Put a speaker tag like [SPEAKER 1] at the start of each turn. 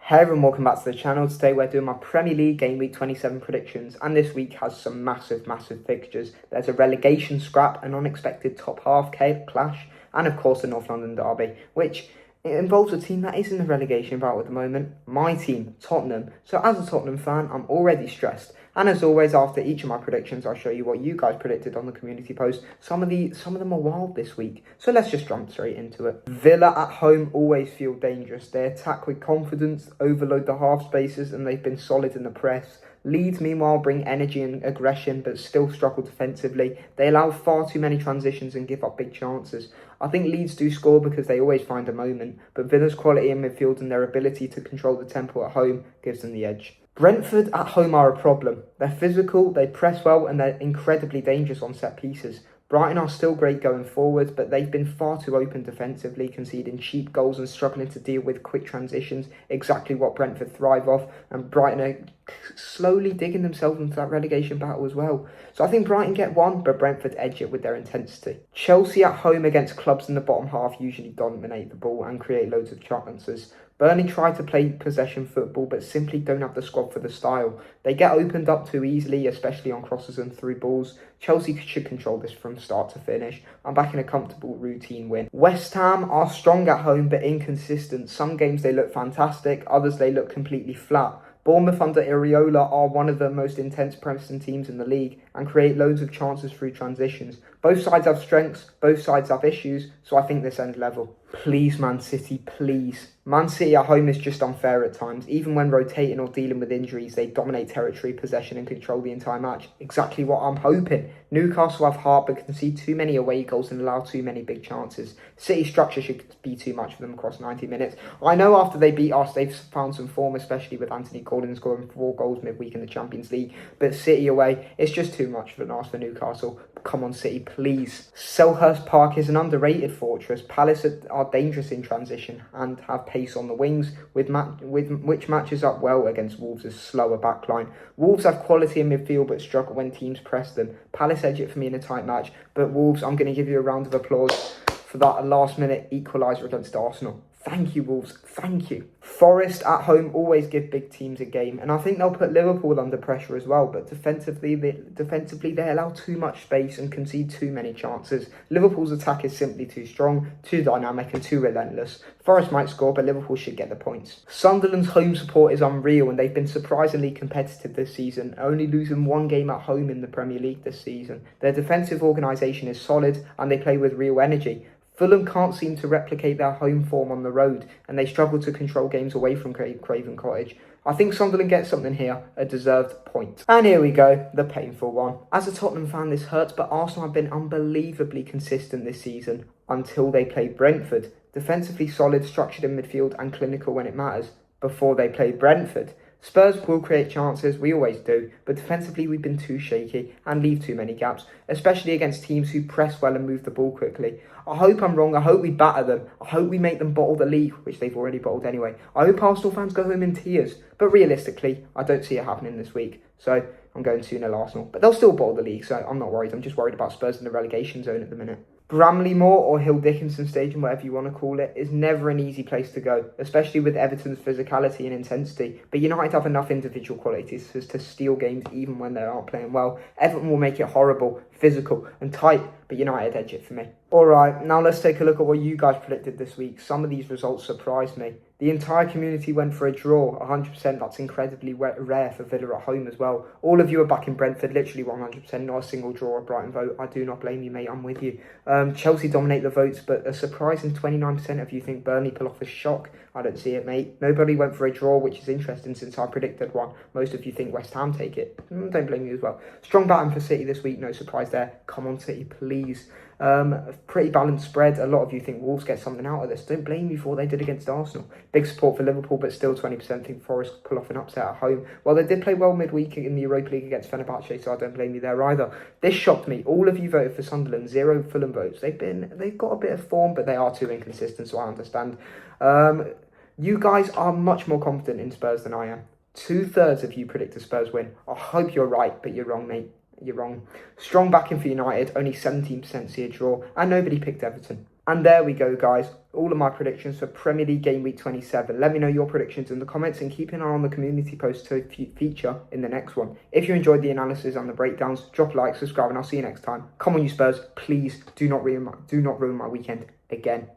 [SPEAKER 1] Hey everyone, welcome back to the channel. Today we're doing my Premier League Gameweek 27 predictions, and this week has some massive fixtures. There's a relegation scrap, an unexpected top half clash, and of course the North London derby, which involves a team that is in the relegation battle at the moment, my team, Tottenham. So as a Tottenham fan, I'm already stressed. And as always, after each of my predictions, I'll show you what you guys predicted on the community post. Some of them are wild this week. So let's just jump straight into it. Villa at home always feel dangerous. They attack with confidence, overload the half spaces, and they've been solid in the press. Leeds, meanwhile, bring energy and aggression, but still struggle defensively. They allow far too many transitions and give up big chances. I think Leeds do score because they always find a moment, but Villa's quality in midfield and their ability to control the tempo at home gives them the edge. Brentford at home are a problem. They're physical, they press well, and they're incredibly dangerous on set pieces. Brighton are still great going forward, but they've been far too open defensively, conceding cheap goals and struggling to deal with quick transitions, exactly what Brentford thrive off, and Brighton are slowly digging themselves into that relegation battle as well. So I think Brighton get one, but Brentford edge it with their intensity. Chelsea at home against clubs in the bottom half usually dominate the ball and create loads of chances. Burnley try to play possession football, but simply don't have the squad for the style. They get opened up too easily, especially on crosses and through balls. Chelsea should control this from start to finish. I'm backing a comfortable routine win. West Ham are strong at home, but inconsistent. Some games they look fantastic, others they look completely flat. Bournemouth under Iraola are one of the most intense pressing teams in the league and create loads of chances through transitions. Both sides have strengths, both sides have issues, so I think this ends level. Please, Man City, please. Man City at home is just unfair at times. Even when rotating or dealing with injuries, they dominate territory, possession and control the entire match. Exactly what I'm hoping. Newcastle have heart but concede too many away goals and allow too many big chances. City structure should be too much for them across 90 minutes. I know after they beat us, they've found some form, especially with Anthony Gordon scoring 4 goals midweek in the Champions League. But City away, it's just too much for an ask for Newcastle. Come on, City, please. Selhurst Park is an underrated fortress. Palace are dangerous in transition and have pace on the wings, which matches up well against Wolves' slower backline. Wolves have quality in midfield but struggle when teams press them. Palace edge it for me in a tight match, but Wolves, I'm going to give you a round of applause for that last-minute equaliser against Arsenal. Thank you, Wolves. Thank you. Forest at home always give big teams a game, and I think they'll put Liverpool under pressure as well, but defensively they allow too much space and concede too many chances. Liverpool's attack is simply too strong, too dynamic and too relentless. Forest might score, but Liverpool should get the points. Sunderland's home support is unreal, and they've been surprisingly competitive this season, only losing 1 game at home in the Premier League this season. Their defensive organisation is solid, and they play with real energy. Fulham can't seem to replicate their home form on the road, and they struggle to control games away from Craven Cottage. I think Sunderland gets something here, a deserved point. And here we go, the painful one. As a Tottenham fan, this hurts, but Arsenal have been unbelievably consistent this season until they played Brentford. Defensively solid, structured in midfield and clinical when it matters, before they played Brentford. Spurs will create chances, we always do, but defensively we've been too shaky and leave too many gaps, especially against teams who press well and move the ball quickly. I hope I'm wrong, I hope we batter them, I hope we make them bottle the league, which they've already bottled anyway. I hope Arsenal fans go home in tears, but realistically, I don't see it happening this week, so I'm going 2-0 Arsenal. But they'll still bottle the league, so I'm not worried, I'm just worried about Spurs in the relegation zone at the minute. Bramley-Moore or Hill Dickinson Stadium, whatever you want to call it, is never an easy place to go, especially with Everton's physicality and intensity. But United have enough individual qualities to steal games even when they aren't playing well. Everton will make it horrible, physical and tight, but United edge it for me. Alright, now let's take a look at what you guys predicted this week. Some of these results surprised me. The entire community went for a draw, 100%. That's incredibly rare for Villa at home as well. All of you are back in Brentford, literally 100%. Not a single draw or Brighton vote. I do not blame you, mate. I'm with you. Chelsea dominate the votes, but a surprising 29% of you think Burnley pull off a shock. I don't see it, mate. Nobody went for a draw, which is interesting since I predicted one. Most of you think West Ham take it. Don't blame you as well. Strong batting for City this week, no surprise there. Come on, City, please. Pretty balanced spread. A lot of you think Wolves get something out of this. Don't blame me for what they did against Arsenal. Big support for Liverpool, but still 20% think Forest pull off an upset at home. Well, they did play well midweek in the Europa League against Fenerbahce, so I don't blame you there either. This shocked me. All of you voted for Sunderland, 0 Fulham votes. They've got a bit of form, but they are too inconsistent, so I understand. You guys are much more confident in Spurs than I am. 2/3 of you predict a Spurs win. I hope you're right, but you're wrong, mate. You're wrong. Strong backing for United, only 17% see a draw, and nobody picked Everton. And there we go, guys. All of my predictions for Premier League Game Week 27. Let me know your predictions in the comments and keep an eye on the community post to feature in the next one. If you enjoyed the analysis and the breakdowns, drop a like, subscribe, and I'll see you next time. Come on, you Spurs. Please do not ruin my weekend again.